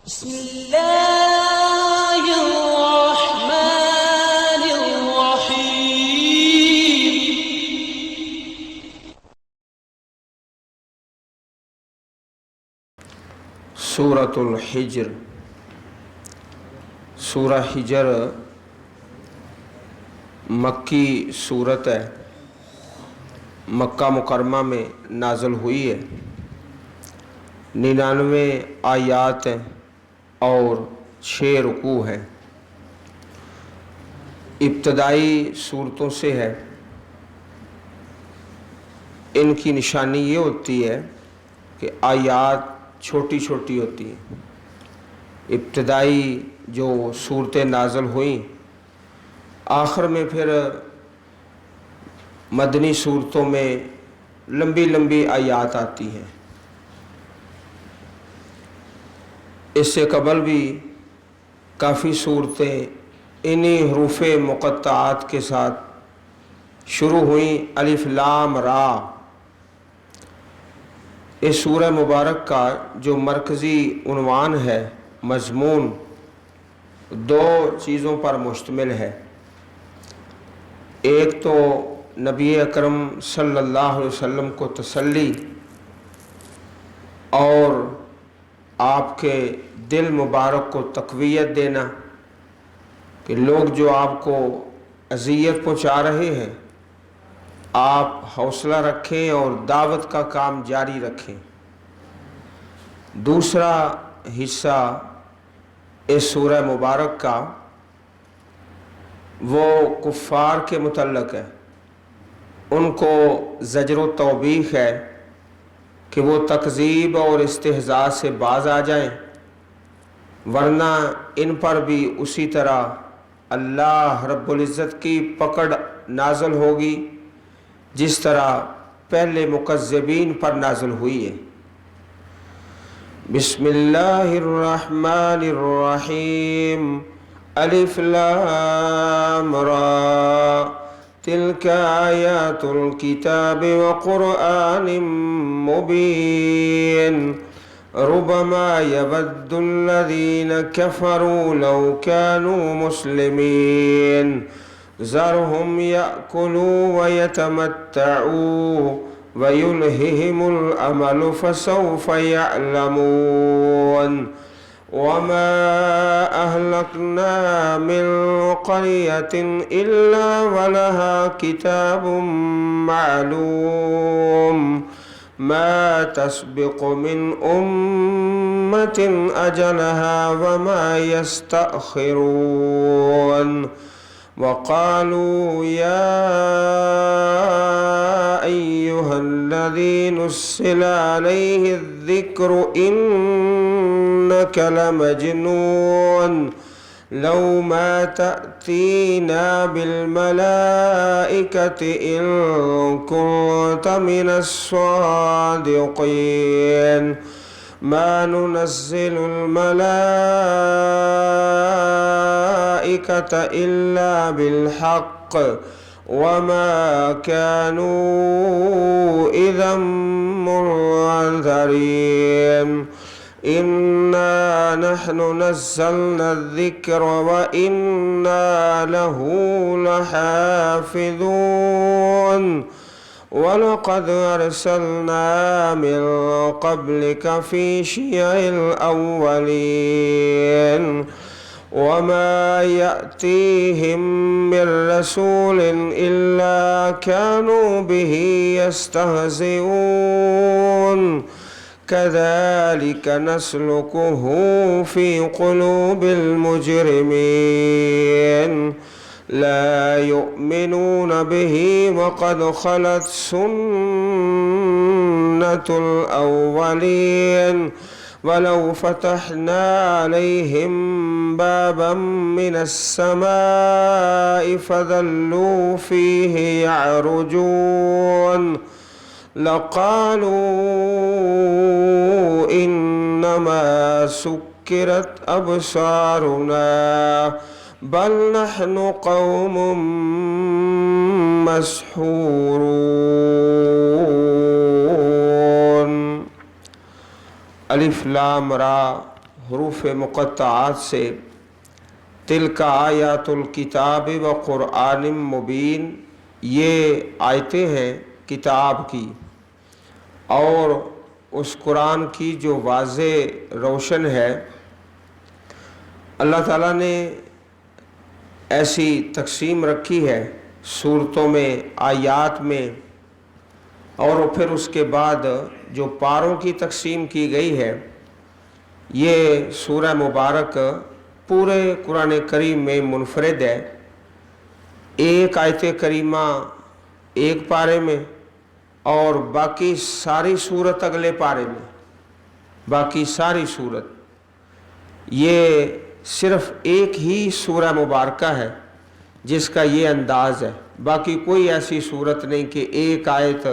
بسم الله الرحمن الرحيم. سورة الحجر. سورہ حجر مکی صورت ہے، مکہ مکرمہ میں نازل ہوئی ہے، 99 آیات ہیں اور 6 رکوع ہیں۔ ابتدائی صورتوں سے ہے۔ ان کی نشانی یہ ہوتی ہے کہ آیات چھوٹی چھوٹی ہوتی ہیں۔ ابتدائی جو صورتیں نازل ہوئیں، آخر میں پھر مدنی صورتوں میں لمبی لمبی آیات آتی ہیں۔ اس سے قبل بھی کافی صورتیں انہی حروف مقطعات کے ساتھ شروع ہوئیں، الف لام را۔ اس سورہ مبارک کا جو مرکزی عنوان ہے، مضمون، 2 چیزوں پر مشتمل ہے۔ ایک تو نبی اکرم صلی اللہ علیہ وسلم کو تسلی اور آپ کے دل مبارک کو تقویت دینا کہ لوگ جو آپ کو اذیت پہنچا رہے ہیں، آپ حوصلہ رکھیں اور دعوت کا کام جاری رکھیں۔ دوسرا حصہ اس سورہ مبارک کا وہ کفار کے متعلق ہے۔ ان کو زجر و توبیخ ہے کہ وہ تکذیب اور استہزاء سے باز آ جائیں، ورنہ ان پر بھی اسی طرح اللہ رب العزت کی پکڑ نازل ہوگی جس طرح پہلے مکذبین پر نازل ہوئی ہے۔ بسم اللہ الرحمن الرحیم، الف لام را، تلک آیات الکتاب وقرآن مبین، ربما يود الذين كفروا لو كانوا مسلمين، ذرهم يأكلوا ويتمتعوا ويلههم الأمل فسوف يعلمون، وما أهلكنا من قرية إلا ولها كتاب معلوم، ما تسبق من أمة أجلها وما يستأخرون، وقالوا يا أيها الذي نزل عليه الذكر إنك لمجنون، لو ما تأتينا بالملائكة إن كنت من الصادقين، ما ننزل الملائكة إلا بالحق وما كانوا إذا منذرين، إنا نحن نزلنا الذكر وإنا له لحافظون، ولقد أرسلنا من قبلك في شيع الأولين، وما يأتيهم من رسول إلا كانوا به يستهزئون، كذلك نسلكه في قلوب المجرمين، لا يؤمنون به وقد خلت سنة الأولين، ولو فتحنا عليهم بابا من السماء فظلوا فيه يعرجون، لقالوا إنما سكرت أبصارنا بل نحن قوم مسحورون۔ الف لام را حروف مقطعات سے تلک آیات الکتاب و قرآن مبین، یہ آیتیں ہیں کتاب کی اور اس قرآن کی جو واضح روشن ہے۔ اللہ تعالیٰ نے ایسی تقسیم رکھی ہے صورتوں میں، آیات میں، اور پھر اس کے بعد جو پاروں کی تقسیم کی گئی ہے۔ یہ سورہ مبارک پورے قرآن کریم میں منفرد ہے، ایک آیت کریمہ ایک پارے میں اور باقی ساری صورت اگلے پارے میں، باقی ساری صورت یہ صرف ایک ہی سورہ مبارکہ ہے جس کا یہ انداز ہے۔ باقی کوئی ایسی صورت نہیں کہ ایک آیت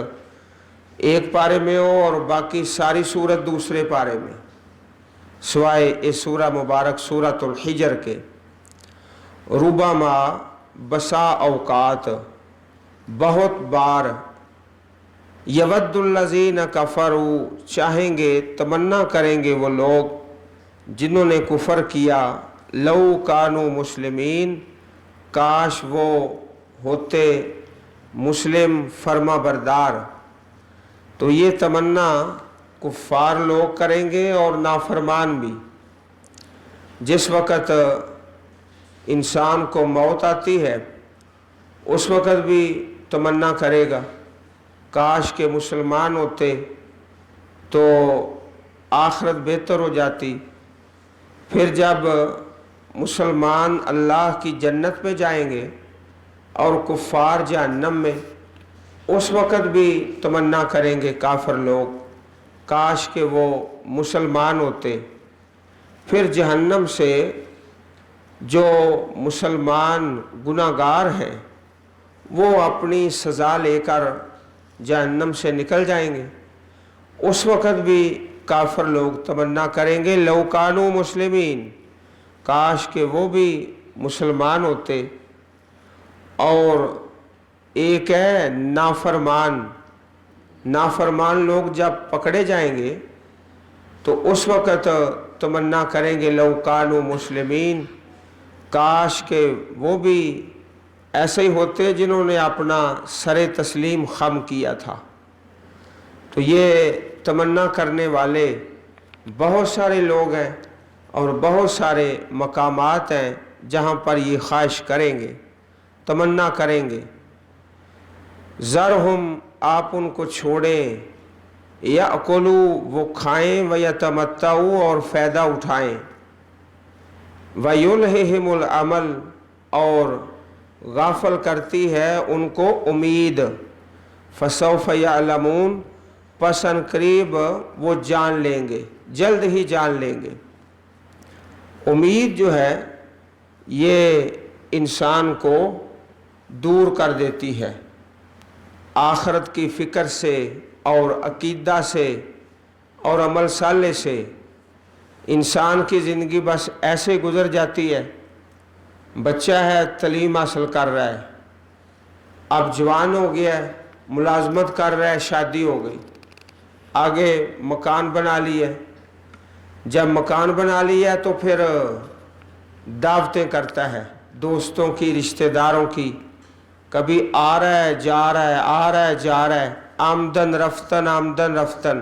ایک پارے میں ہو اور باقی ساری صورت دوسرے پارے میں، سوائے اس سورہ مبارک سورۃ الحجر کے۔ ربما، بسا اوقات، بہت بار، یود الذین کفروا، چاہیں گے، تمنا کریں گے وہ لوگ جنہوں نے کفر کیا، لو کانوا مسلمین، کاش وہ ہوتے مسلم فرما بردار۔ تو یہ تمنا کفار لوگ کریں گے اور نافرمان بھی۔ جس وقت انسان کو موت آتی ہے اس وقت بھی تمنا کرے گا کاش کے مسلمان ہوتے تو آخرت بہتر ہو جاتی۔ پھر جب مسلمان اللہ کی جنت میں جائیں گے اور کفار جہنم میں، اس وقت بھی تمنا کریں گے کافر لوگ کاش کہ وہ مسلمان ہوتے۔ پھر جہنم سے جو مسلمان گناہگار ہیں وہ اپنی سزا لے کر جہنم سے نکل جائیں گے، اس وقت بھی کافر لوگ تمنا کریں گے لو کانوا مسلمین، کاش کہ وہ بھی مسلمان ہوتے۔ اور ایک ہے نافرمان، نافرمان لوگ جب پکڑے جائیں گے تو اس وقت تمنا کریں گے لو کانوا مسلمین، کاش کہ وہ بھی ایسے ہی ہوتے جنہوں نے اپنا سر تسلیم خم کیا تھا۔ تو یہ تمنا کرنے والے بہت سارے لوگ ہیں اور بہت سارے مقامات ہیں جہاں پر یہ خواہش کریں گے، تمنا کریں گے۔ ذرہم، آپ ان کو چھوڑیں، یأکلوا، وہ کھائیں، ویتمتعوا، اور فائدہ اٹھائیں، ویلہہم العمل، اور غافل کرتی ہے ان کو امید، فسوف یعلمون، پس ان قریب وہ جان لیں گے، جلد ہی جان لیں گے۔ امید جو ہے یہ انسان کو دور کر دیتی ہے آخرت کی فکر سے اور عقیدہ سے اور عمل صالح سے۔ انسان کی زندگی بس ایسے گزر جاتی ہے، بچہ ہے تعلیم حاصل کر رہا ہے، اب جوان ہو گیا ہے، ملازمت کر رہا ہے، شادی ہو گئی، آگے مکان بنا لیا ہے، جب مکان بنا لیا ہے تو پھر دعوتیں کرتا ہے دوستوں کی، رشتہ داروں کی، کبھی آ رہا ہے جا رہا ہے، آ رہا ہے جا رہا ہے، آمدن رفتن آمدن رفتن،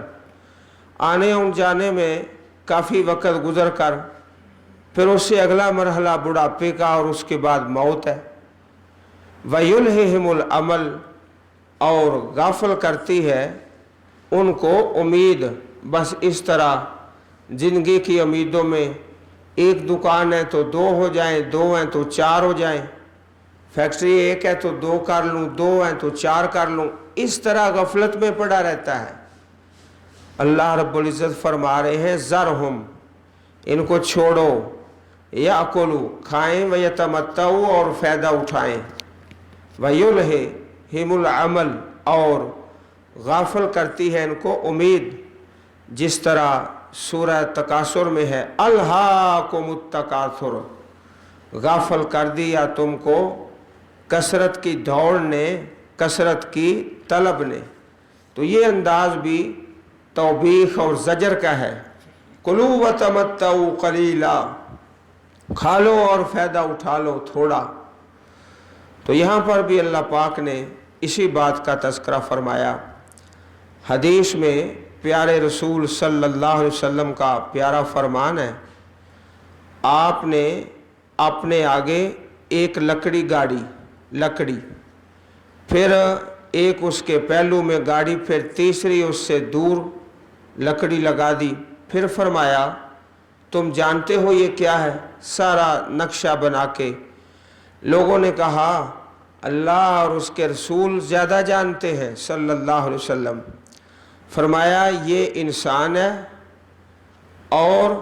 آنے اور جانے میں کافی وقت گزر کر پھر اس سے اگلا مرحلہ بڑھاپے کا اور اس کے بعد موت ہے۔ وَيُلْهِهِمُ الْعَمَلُ، اور غافل کرتی ہے ان کو امید۔ بس اس طرح زندگی کی امیدوں میں ایک دکان ہے تو دو ہو جائیں، دو ہیں تو چار ہو جائیں، فیکٹری ایک ہے تو دو کر لوں، دو ہیں تو چار کر لوں، اس طرح غفلت میں پڑا رہتا ہے۔ اللہ رب العزت فرما رہے ہیں ذرہم، ان کو چھوڑو، یاکلوا، کھائیں، ویتمتعوا، اور فائدہ اٹھائیں، ویلہہم العمل، اور غافل کرتی ہے ان کو امید، جس طرح سورہ تکاثر میں ہے الہاکم التکاثر، غافل کر دیا تم کو کثرت کی دوڑ نے، کثرت کی طلب نے۔ تو یہ انداز بھی توبیخ اور زجر کا ہے کلوا وتمتعوا قلیلا، کھا لو اور فائدہ اٹھا لو تھوڑا۔ تو یہاں پر بھی اللہ پاک نے اسی بات کا تذکرہ فرمایا۔ حدیث میں پیارے رسول صلی اللہ علیہ وسلم کا پیارا فرمان ہے، آپ نے اپنے آگے ایک لکڑی گاڑی، لکڑی، پھر ایک اس کے پہلو میں گاڑی، پھر تیسری اس سے دور لکڑی لگا دی، پھر فرمایا تم جانتے ہو یہ کیا ہے؟ سارا نقشہ بنا کے لوگوں نے کہا اللہ اور اس کے رسول زیادہ جانتے ہیں صلی اللہ علیہ وسلم۔ فرمایا یہ انسان ہے اور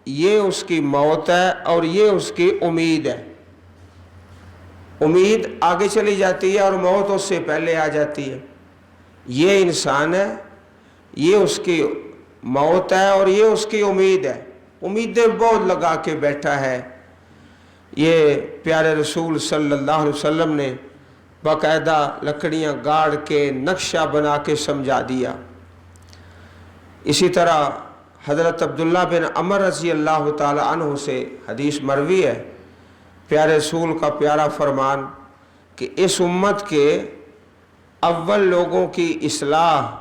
یہ اس کی موت ہے اور یہ اس کی امید ہے۔ امید آگے چلی جاتی ہے اور موت اس سے پہلے آ جاتی ہے۔ یہ انسان ہے، یہ اس کی موت ہے اور یہ اس کی امید ہے۔ امیدیں بہت لگا کے بیٹھا ہے۔ یہ پیارے رسول صلی اللہ علیہ وسلم نے باقاعدہ لکڑیاں گاڑ کے نقشہ بنا کے سمجھا دیا۔ اسی طرح حضرت عبداللہ بن عمر رضی اللہ تعالی عنہ سے حدیث مروی ہے، پیارے رسول کا پیارا فرمان کہ اس امت کے اول لوگوں کی اصلاح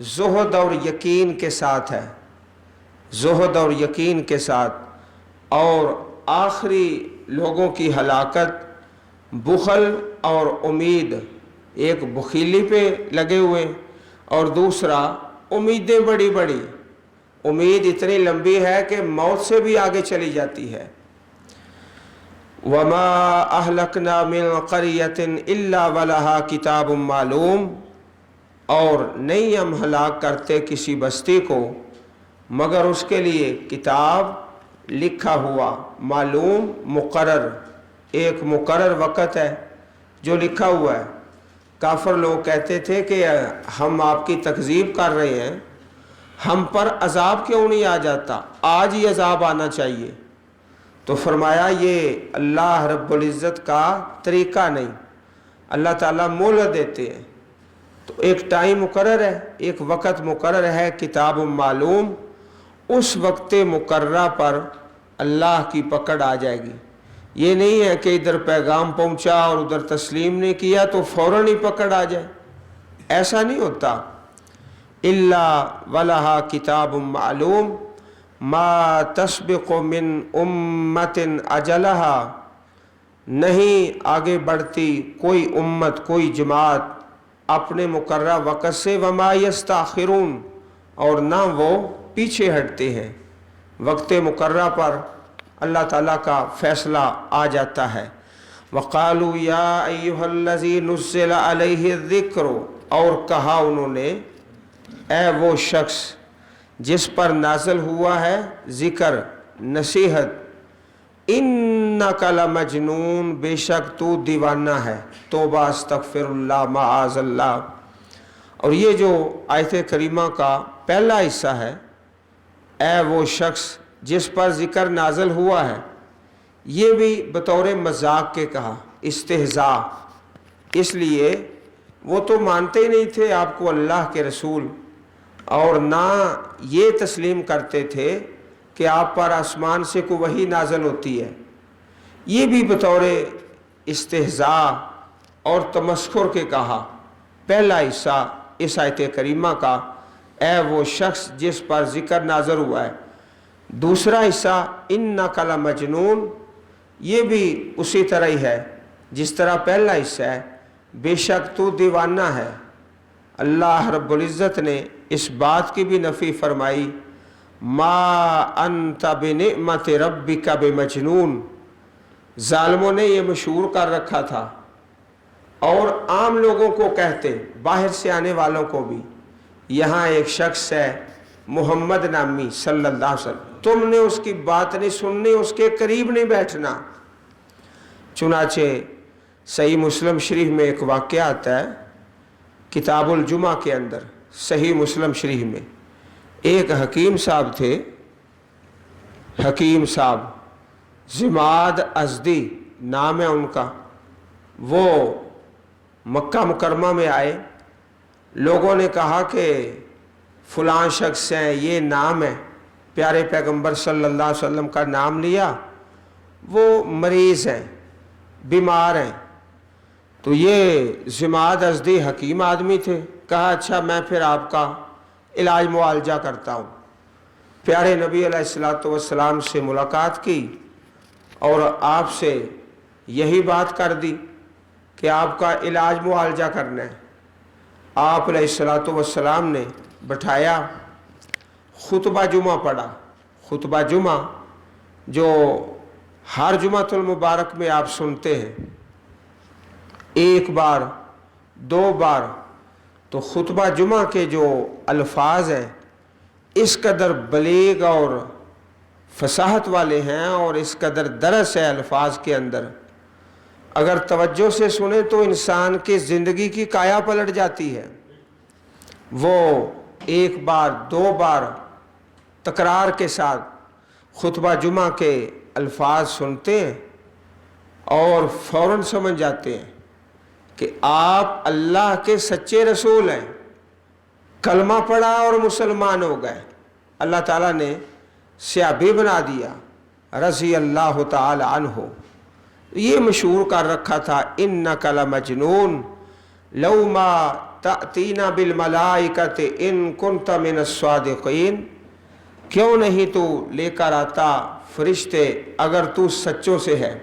زہد اور یقین کے ساتھ ہے، زہد اور یقین کے ساتھ، اور آخری لوگوں کی ہلاکت بخل اور امید، ایک بخیلی پہ لگے ہوئے اور دوسرا امیدیں بڑی بڑی، امید اتنی لمبی ہے کہ موت سے بھی آگے چلی جاتی ہے۔ وَمَا أَهْلَكْنَا مِنْ قَرْيَةٍ إِلَّا وَلَهَا كِتَابٌ معلوم، اور نہیں ہم ہلاک کرتے کسی بستی کو مگر اس کے لیے کتاب لکھا ہوا، معلوم، مقرر، ایک مقرر وقت ہے جو لکھا ہوا ہے۔ کافر لوگ کہتے تھے کہ ہم آپ کی تکذیب کر رہے ہیں، ہم پر عذاب کیوں نہیں آ جاتا، آج ہی عذاب آنا چاہیے۔ تو فرمایا یہ اللہ رب العزت کا طریقہ نہیں، اللہ تعالیٰ مہلت دیتے ہیں، تو ایک ٹائم مقرر ہے، ایک وقت مقرر ہے، کتاب معلوم، اس وقت مقررہ پر اللہ کی پکڑ آ جائے گی۔ یہ نہیں ہے کہ ادھر پیغام پہنچا اور ادھر تسلیم نہیں کیا تو فوراً ہی پکڑ آ جائے، ایسا نہیں ہوتا۔ الا ولہا کتاب معلوم ما تسبق من امت اجلہا، نہیں آگے بڑھتی کوئی امت، کوئی جماعت اپنے مقررہ وقت سے، وما یستاخرون، اور نہ وہ پیچھے ہٹتے ہیں، وقت مقررہ پر اللہ تعالیٰ کا فیصلہ آ جاتا ہے۔ وقالوا یا ایھا الذی نزل علیہ الذکر، اور کہا انہوں نے اے وہ شخص جس پر نازل ہوا ہے ذکر، نصیحت، انک لمجنون، بے شک تو دیوانہ ہے، توبہ استغفر اللہ معاذ اللہ۔ اور یہ جو آیت کریمہ کا پہلا حصہ ہے، اے وہ شخص جس پر ذکر نازل ہوا ہے، یہ بھی بطور مذاق کے کہا، استہزاء، اس لیے وہ تو مانتے ہی نہیں تھے آپ کو اللہ کے رسول، اور نہ یہ تسلیم کرتے تھے کہ آپ پر آسمان سے کوئی وحی نازل ہوتی ہے، یہ بھی بطور استہزاء اور تمسخر کے کہا۔ پہلا حصہ اس آیت کریمہ کا اے وہ شخص جس پر ذکر نازل ہوا ہے، دوسرا حصہ انک لمجنون، یہ بھی اسی طرح ہی ہے جس طرح پہلا حصہ ہے، بے شک تو دیوانہ ہے۔ اللہ رب العزت نے اس بات کی بھی نفی فرمائی، ما انت بنعمت ربک بمجنون، ظالموں نے یہ مشہور کر رکھا تھا اور عام لوگوں کو کہتے، باہر سے آنے والوں کو بھی، یہاں ایک شخص ہے محمد نامی صلی اللہ علیہ وسلم، تم نے اس کی بات نہیں سننی، اس کے قریب نہیں بیٹھنا۔ چنانچہ صحیح مسلم شریف میں ایک واقعہ آتا ہے، کتاب الجمعہ کے اندر، صحیح مسلم شریف میں ایک حکیم صاحب تھے، حکیم صاحب زماد ازدی نام ہے ان کا، وہ مکہ مکرمہ میں آئے، لوگوں نے کہا کہ فلاں شخص ہیں، یہ نام ہے، پیارے پیغمبر صلی اللہ علیہ وسلم کا نام لیا، وہ مریض ہیں، بیمار ہیں۔ تو یہ ضماد ازدی حکیم آدمی تھے، کہا اچھا میں پھر آپ کا علاج معالجہ کرتا ہوں۔ پیارے نبی علیہ الصلوۃ والسلام سے ملاقات کی اور آپ سے یہی بات کر دی کہ آپ کا علاج معالجہ کرنا ہے۔ آپ علیہ الصلوۃ والسلام نے بٹھایا، خطبہ جمعہ پڑھا۔ خطبہ جمعہ جو ہر جمعۃ المبارک میں آپ سنتے ہیں، ایک بار دو بار، تو خطبہ جمعہ کے جو الفاظ ہیں اس قدر بلیغ اور فصاحت والے ہیں اور اس قدر درس ہے الفاظ کے اندر، اگر توجہ سے سنیں تو انسان کی زندگی کی کایا پلٹ جاتی ہے۔ وہ ایک بار دو بار تکرار کے ساتھ خطبہ جمعہ کے الفاظ سنتے ہیں اور فوراً سمجھ جاتے ہیں کہ آپ اللہ کے سچے رسول ہیں۔ کلمہ پڑھا اور مسلمان ہو گئے، اللہ تعالیٰ نے صحابی بنا دیا رضی اللہ تعالی عنہ۔ یہ مشہور کر رکھا تھا انک لمجنون لو ما تأتینا بالملائکۃ ان کنت من الصادقین، کیوں نہیں تو لے کر آتا فرشتے اگر تو سچوں سے ہے۔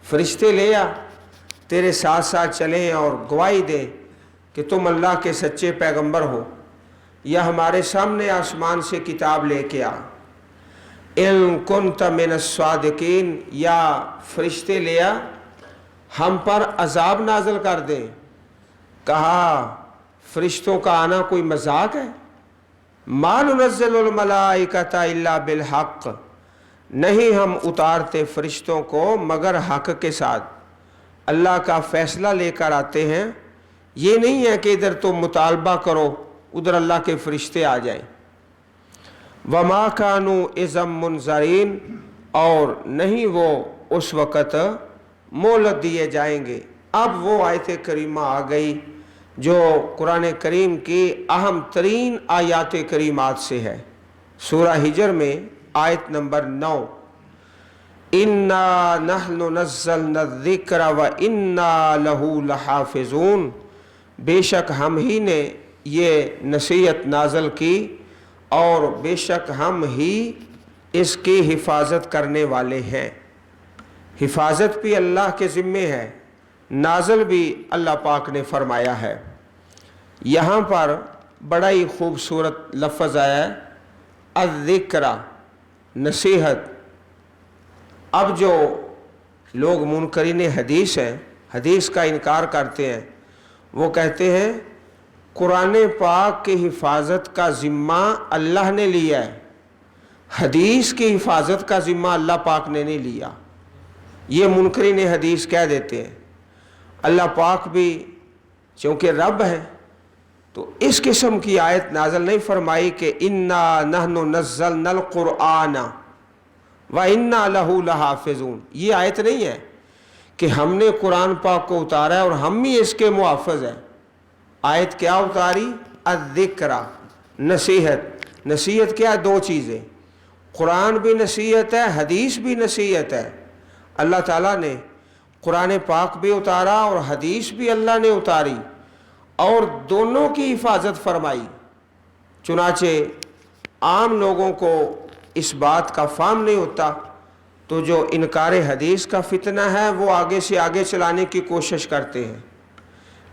فرشتے لے آ، تیرے ساتھ ساتھ چلیں اور گواہی دیں کہ تم اللہ کے سچے پیغمبر ہو، یا ہمارے سامنے آسمان سے کتاب لے کے آ۔ ان کنت من الصادقین، یا فرشتے لے آ ہم پر عذاب نازل کر دیں۔ کہا فرشتوں کا آنا کوئی مذاق ہے؟ ما ننزل الملائکۃ الا بالحق، نہیں ہم اتارتے فرشتوں کو مگر حق کے ساتھ۔ اللہ کا فیصلہ لے کر آتے ہیں، یہ نہیں ہے کہ ادھر تم مطالبہ کرو ادھر اللہ کے فرشتے آ جائیں۔ وما كانوا اذا منذرین، اور نہیں وہ اس وقت مہلت دیے جائیں گے۔ اب وہ آیت کریمہ آ گئی جو قرآن کریم کی اہم ترین آیات کریمات سے ہے۔ سورہ حجر میں آیت نمبر 9، اِنَّا نَحْنُ نَزَّلْنَا الذِّكْرَ وَإِنَّا لَهُ لَحَافِظُونَ، بے شک ہم ہی نے یہ نصیحت نازل کی اور بے شک ہم ہی اس کی حفاظت کرنے والے ہیں۔ حفاظت بھی اللہ کے ذمے ہے، نازل بھی اللہ پاک نے فرمایا ہے۔ یہاں پر بڑا ہی خوبصورت لفظ آیا ہے الذکر، نصیحت۔ اب جو لوگ منکرین حدیث ہیں، حدیث کا انکار کرتے ہیں، وہ کہتے ہیں قرآن پاک کی حفاظت کا ذمہ اللہ نے لیا ہے، حدیث کی حفاظت کا ذمہ اللہ پاک نے نہیں لیا۔ یہ منکرین حدیث کہہ دیتے ہیں۔ اللہ پاک بھی چونکہ رب ہے تو اس قسم کی آیت نازل نہیں فرمائی کہ انا نحن نزلنا القرآن وانا لہ لحافظون۔ یہ آیت نہیں ہے کہ ہم نے قرآن پاک کو اتارا ہے اور ہم ہی اس کے محافظ ہیں۔ آیت کیا اتاری؟ الذکر، نصیحت۔ نصیحت کیا ہے؟ دو چیزیں، قرآن بھی نصیحت ہے، حدیث بھی نصیحت ہے۔ اللہ تعالیٰ نے قرآن پاک بھی اتارا اور حدیث بھی اللہ نے اتاری اور دونوں کی حفاظت فرمائی۔ چنانچہ عام لوگوں کو اس بات کا فہم نہیں ہوتا، تو جو انکار حدیث کا فتنہ ہے وہ آگے سے آگے چلانے کی کوشش کرتے ہیں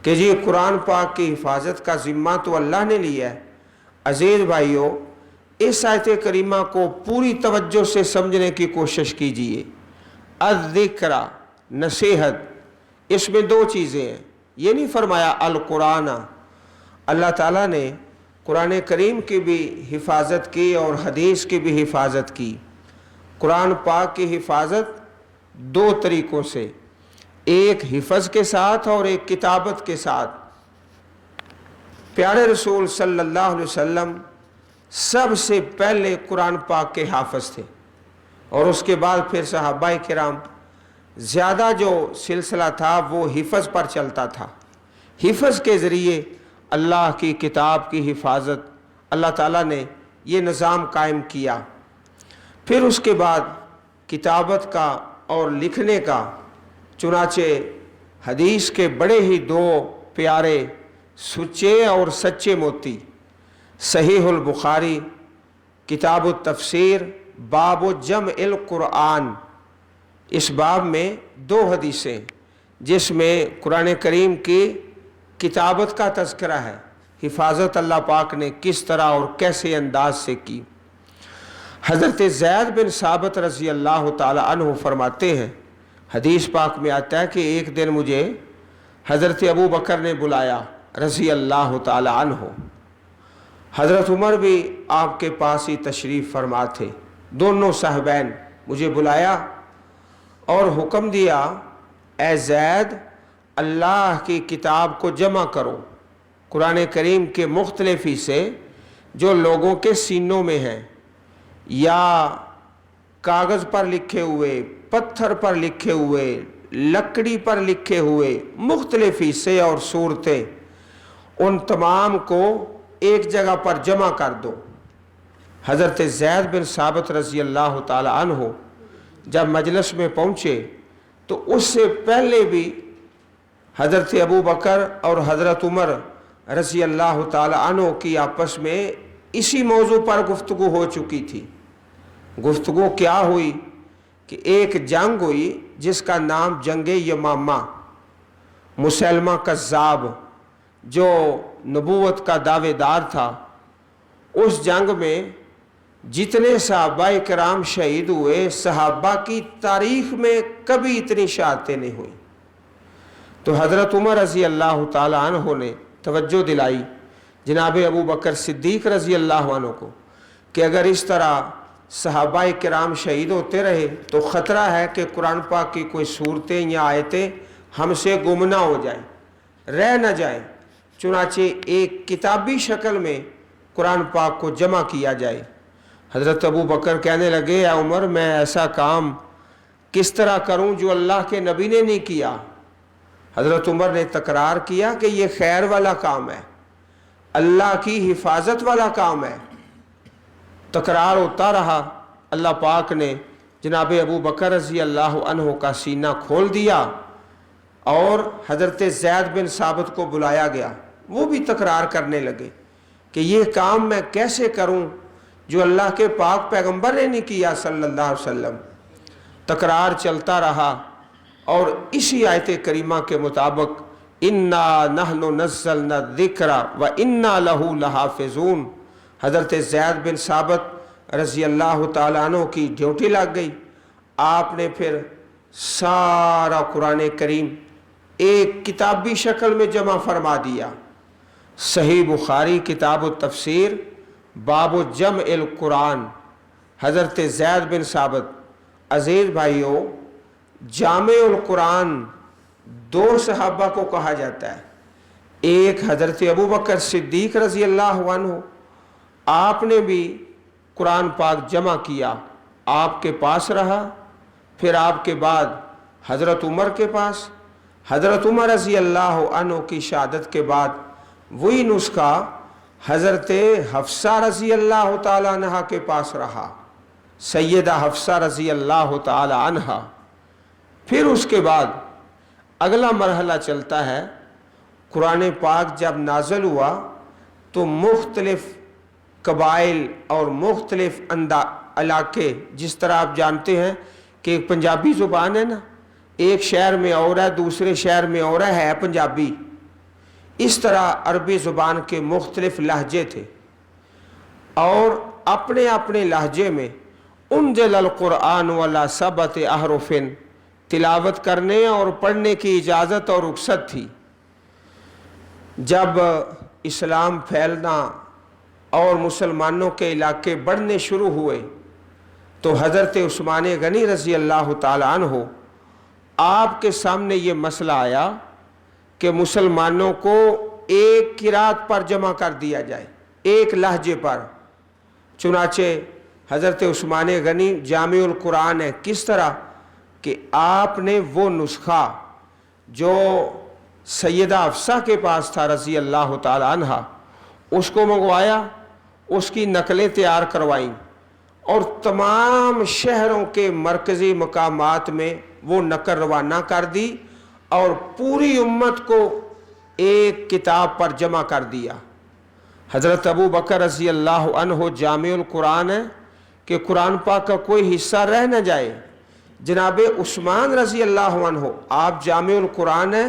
کہ جی قرآن پاک کی حفاظت کا ذمہ تو اللہ نے لیا ہے۔ عزیز بھائیو، اس آیت کریمہ کو پوری توجہ سے سمجھنے کی کوشش کیجئے۔ الذکر، نصیحت، اس میں دو چیزیں ہیں۔ یہ نہیں فرمایا القرآن، اللہ تعالیٰ نے قرآن کریم کی بھی حفاظت کی اور حدیث کی بھی حفاظت کی۔ قرآن پاک کی حفاظت دو طریقوں سے، ایک حفظ کے ساتھ اور ایک کتابت کے ساتھ۔ پیارے رسول صلی اللہ علیہ وسلم سب سے پہلے قرآن پاک کے حافظ تھے اور اس کے بعد پھر صحابہ کرام۔ زیادہ جو سلسلہ تھا وہ حفظ پر چلتا تھا۔ حفظ کے ذریعے اللہ کی کتاب کی حفاظت اللہ تعالیٰ نے یہ نظام قائم کیا۔ پھر اس کے بعد کتابت کا اور لکھنے کا، چنانچہ حدیث کے بڑے ہی دو پیارے سچے اور سچے موتی، صحیح البخاری کتاب التفسیر باب جمع القرآن، اس باب میں دو حدیثیں جس میں قرآن کریم کی کتابت کا تذکرہ ہے، حفاظت اللہ پاک نے کس طرح اور کیسے انداز سے کی۔ حضرت زید بن ثابت رضی اللہ تعالی عنہ فرماتے ہیں، حدیث پاک میں آتا ہے کہ ایک دن مجھے حضرت ابو بکر نے بلایا رضی اللہ تعالی عنہ، حضرت عمر بھی آپ کے پاس ہی تشریف فرما تھے، دونوں صاحبین مجھے بلایا اور حکم دیا، اے زید اللہ کی کتاب کو جمع کرو، قرآن کریم کے مختلف حصے جو لوگوں کے سینوں میں ہیں یا کاغذ پر لکھے ہوئے، پتھر پر لکھے ہوئے، لکڑی پر لکھے ہوئے مختلف حصے اور صورتیں، ان تمام کو ایک جگہ پر جمع کر دو۔ حضرت زید بن ثابت رضی اللہ تعالی عنہ جب مجلس میں پہنچے تو اس سے پہلے بھی حضرت ابو بکر اور حضرت عمر رضی اللہ تعالی عنہ کی آپس میں اسی موضوع پر گفتگو ہو چکی تھی۔ گفتگو کیا ہوئی کہ ایک جنگ ہوئی جس کا نام جنگ یمامہ، مسلمہ کذاب جو نبوت کا دعوے دار تھا، اس جنگ میں جتنے صحابہ کرام شہید ہوئے، صحابہ کی تاریخ میں کبھی اتنی شہادتیں نہیں ہوئی۔ تو حضرت عمر رضی اللہ تعالی عنہ نے توجہ دلائی جناب ابو بکر صدیق رضی اللہ عنہ کو کہ اگر اس طرح صحابہ کرام شہید ہوتے رہے تو خطرہ ہے کہ قرآن پاک کی کوئی صورتیں یا آیتیں ہم سے گم نہ ہو جائیں، رہ نہ جائیں، چنانچہ ایک کتابی شکل میں قرآن پاک کو جمع کیا جائے۔ حضرت ابو بکر کہنے لگے، اے عمر میں ایسا کام کس طرح کروں جو اللہ کے نبی نے نہیں کیا؟ حضرت عمر نے تکرار کیا کہ یہ خیر والا کام ہے، اللہ کی حفاظت والا کام ہے۔ تکرار ہوتا رہا، اللہ پاک نے جناب ابو بکر رضی اللہ عنہ کا سینہ کھول دیا اور حضرت زید بن ثابت کو بلایا گیا، وہ بھی تکرار کرنے لگے کہ یہ کام میں کیسے کروں جو اللہ کے پاک پیغمبر نے نہیں کیا صلی اللہ علیہ وسلم۔ تکرار چلتا رہا اور اسی آیت کریمہ کے مطابق انا نحن نزلنا الذکر و انا لہ لحافظون، حضرت زید بن ثابت رضی اللہ تعالیٰ عنہ کی ڈیوٹی لگ گئی۔ آپ نے پھر سارا قرآن کریم ایک کتابی شکل میں جمع فرما دیا۔ صحیح بخاری کتاب التفسیر باب جمع القرآن، حضرت زید بن ثابت۔ عزیز بھائیو، جامع القرآن دو صحابہ کو کہا جاتا ہے، ایک حضرت ابو بکر صدیق رضی اللہ عنہ، آپ نے بھی قرآن پاک جمع کیا، آپ کے پاس رہا، پھر آپ کے بعد حضرت عمر کے پاس، حضرت عمر رضی اللہ عنہ کی شہادت کے بعد وہی نسخہ حضرت حفظہ رضی اللہ تعالی عنہ کے پاس رہا، سیدہ حفظہ رضی اللہ تعالی عنہ۔ پھر اس کے بعد اگلا مرحلہ چلتا ہے، قرآن پاک جب نازل ہوا تو مختلف قبائل اور مختلف علاقے، جس طرح آپ جانتے ہیں کہ پنجابی زبان ہے نا، ایک شہر میں اور ہے، دوسرے شہر میں اور ہے پنجابی، اس طرح عربی زبان کے مختلف لہجے تھے اور اپنے اپنے لہجے میں انزل القرآن ولا سبت احرف، تلاوت کرنے اور پڑھنے کی اجازت اور رخصت تھی۔ جب اسلام پھیلنا اور مسلمانوں کے علاقے بڑھنے شروع ہوئے تو حضرت عثمان غنی رضی اللہ تعالی عنہ، آپ کے سامنے یہ مسئلہ آیا کہ مسلمانوں کو ایک قرات پر جمع کر دیا جائے، ایک لہجے پر۔ چنانچہ حضرت عثمان غنی جامع القرآن ہے، کس طرح کہ آپ نے وہ نسخہ جو سیدہ حفصہ کے پاس تھا رضی اللہ تعالی عنہ، اس کو منگوایا، اس کی نقلیں تیار کروائیں اور تمام شہروں کے مرکزی مقامات میں وہ نقل روانہ کر دی اور پوری امت کو ایک کتاب پر جمع کر دیا۔ حضرت ابو بکر رضی اللہ عنہ جامع القرآن ہے کہ قرآن پاک کا کوئی حصہ رہ نہ جائے۔ جناب عثمان رضی اللہ عنہ آپ جامع القرآن ہے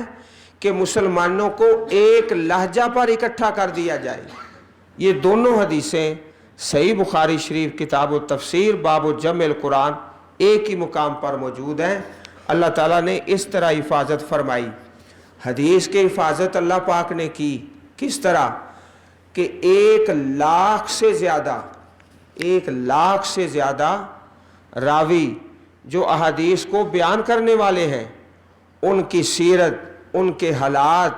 کہ مسلمانوں کو ایک لہجہ پر اکٹھا کر دیا جائے۔ یہ دونوں حدیثیں صحیح بخاری شریف کتاب تفسیر باب جمع القرآن ایک ہی مقام پر موجود ہیں۔ اللہ تعالیٰ نے اس طرح حفاظت فرمائی۔ حدیث کی حفاظت اللہ پاک نے کی کس طرح کہ 1,00,000 سے زیادہ راوی جو احادیث کو بیان کرنے والے ہیں، ان کی سیرت، ان کے حالات،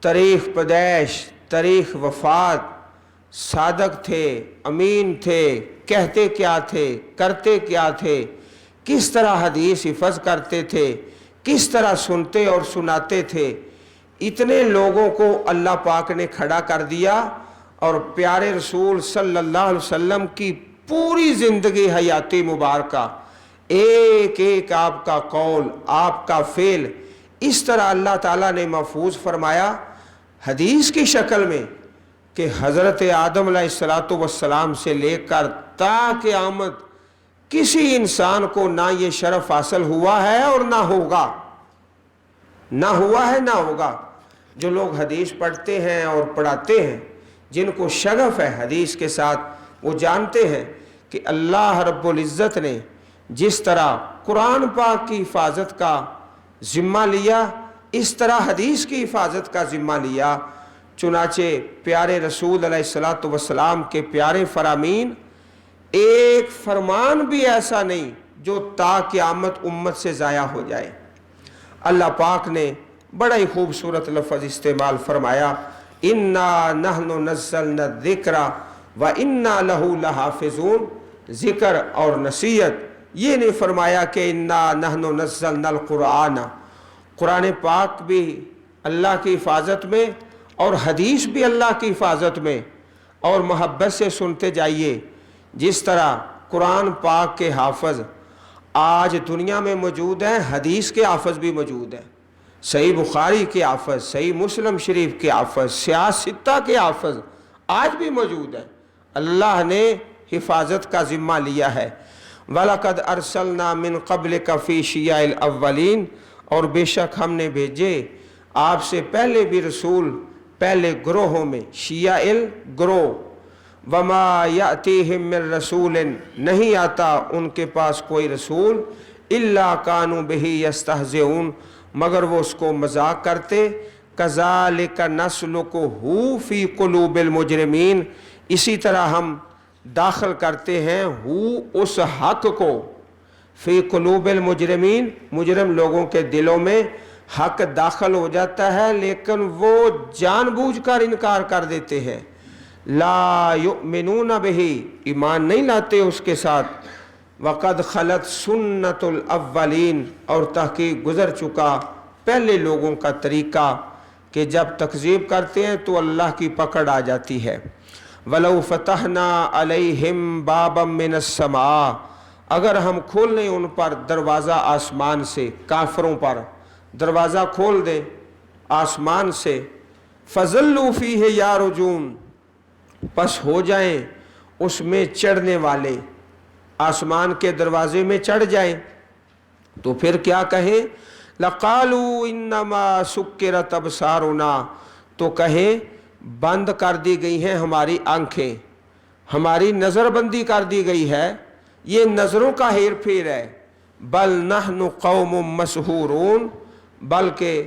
تاریخ پیدائش، تاریخ وفات، صادق تھے، امین تھے، کہتے کیا تھے، کرتے کیا تھے، کس طرح حدیث حفظ کرتے تھے، کس طرح سنتے اور سناتے تھے، اتنے لوگوں کو اللہ پاک نے کھڑا کر دیا اور پیارے رسول صلی اللہ علیہ وسلم کی پوری زندگی حیاتی مبارکہ، ایک ایک آپ کا قول، آپ کا فعل اس طرح اللہ تعالیٰ نے محفوظ فرمایا حدیث کی شکل میں کہ حضرت آدم علیہ السلام سے لے کر تا قیامت کسی انسان کو نہ یہ شرف حاصل ہوا ہے اور نہ ہوگا، نہ ہوا ہے نہ ہوگا۔ جو لوگ حدیث پڑھتے ہیں اور پڑھاتے ہیں، جن کو شغف ہے حدیث کے ساتھ، وہ جانتے ہیں کہ اللہ رب العزت نے جس طرح قرآن پاک کی حفاظت کا ذمہ لیا، اس طرح حدیث کی حفاظت کا ذمہ لیا۔ چنانچہ پیارے رسول علیہ السلام کے پیارے فرامین، ایک فرمان بھی ایسا نہیں جو تا قیامت امت سے ضائع ہو جائے۔ اللہ پاک نے بڑا ہی خوبصورت لفظ استعمال فرمایا، اِنَّا نَحْنُ نَزَّلْنَا الذِّكْرَ وَإِنَّا لَهُ لَحَافِظُونَ۔ ذکر اور نصیحت یہ نہیں فرمایا کہ اِنَّا نَحْنُ نَزَّلْنَا الْقُرْآنَ۔ قرآن پاک بھی اللہ کی حفاظت میں اور حدیث بھی اللہ کی حفاظت میں، اور محبت سے سنتے جائیے۔ جس طرح قرآن پاک کے حافظ آج دنیا میں موجود ہیں، حدیث کے حافظ بھی موجود ہیں۔ صحیح بخاری کے حافظ، صحیح مسلم شریف کے حافظ، سیاستہ کے حافظ آج بھی موجود ہیں۔ اللہ نے حفاظت کا ذمہ لیا ہے۔ وَلَقَدْ أَرْسَلْنَا مِن قَبْلِكَ فِي شِيَعِ الْأَوَّلِينَ، اور بے شک ہم نے بھیجے آپ سے پہلے بھی رسول پہلے گروہوں میں، شیع الگروہ۔ وَمَا يَأْتِيهِم مِّن رَّسُولٍ، نہیں آتا ان کے پاس کوئی رسول، إِلَّا كَانُوا بِهِ يَسْتَهْزِئُونَ، مگر وہ اس کو مذاق کرتے۔ كَذَلِكَ نَسْلُكُهُ فِي قُلُوبِ الْمُجْرِمِينَ، اسی طرح ہم داخل کرتے ہیں اس حق کو فی قلوب المجرمین، مجرم لوگوں کے دلوں میں حق داخل ہو جاتا ہے لیکن وہ جان بوجھ کر انکار کر دیتے ہیں۔ لا یؤمنون بہ، ایمان نہیں لاتے اس کے ساتھ۔ وقد خلت سنت الاولین، اور تحقیق گزر چکا پہلے لوگوں کا طریقہ کہ جب تکذیب کرتے ہیں تو اللہ کی پکڑ آ جاتی ہے۔ وَلَوْ فَتَحْنَا عَلَيْهِمْ بَابًا مِّنَ السَّمَاءِ، اگر ہم کھول لیں ان پر دروازہ آسمان سے، کافروں پر دروازہ کھول دیں آسمان سے، فَظَلُّوا فِيهِ يَعْرُجُونَ، پس ہو جائیں اس میں چڑھنے والے، آسمان کے دروازے میں چڑھ جائیں، تو پھر کیا کہیں؟ لَقَالُوا إِنَّمَا سُكِّرَتْ أَبْصَارُنَا، تو کہیں بند کر دی گئی ہیں ہماری آنکھیں، ہماری نظر بندی کر دی گئی ہے، یہ نظروں کا ہیر پھیر ہے۔ بل نحن قوم مسحورون، بلکہ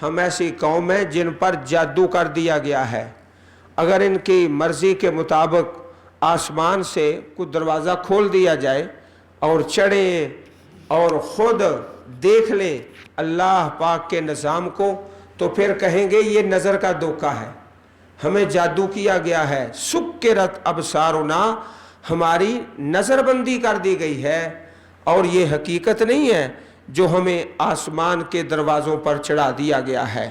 ہم ایسی قوم ہیں جن پر جادو کر دیا گیا ہے۔ اگر ان کی مرضی کے مطابق آسمان سے کوئی دروازہ کھول دیا جائے اور چڑھیں اور خود دیکھ لیں اللہ پاک کے نظام کو، تو پھر کہیں گے یہ نظر کا دھوکہ ہے، ہمیں جادو کیا گیا ہے۔ سکرت ابصارنا، ہماری نظر بندی کر دی گئی ہے، اور یہ حقیقت نہیں ہے جو ہمیں آسمان کے دروازوں پر چڑھا دیا گیا ہے۔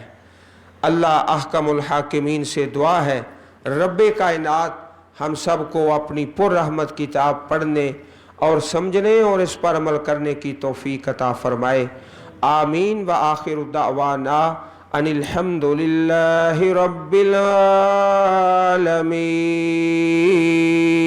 اللہ احکم الحاکمین سے دعا ہے رب کائنات ہم سب کو اپنی پر رحمت کتاب پڑھنے اور سمجھنے اور اس پر عمل کرنے کی توفیق عطا فرمائے، آمین۔ وآخر دعوانا ان الحمد للہ رب العالمین۔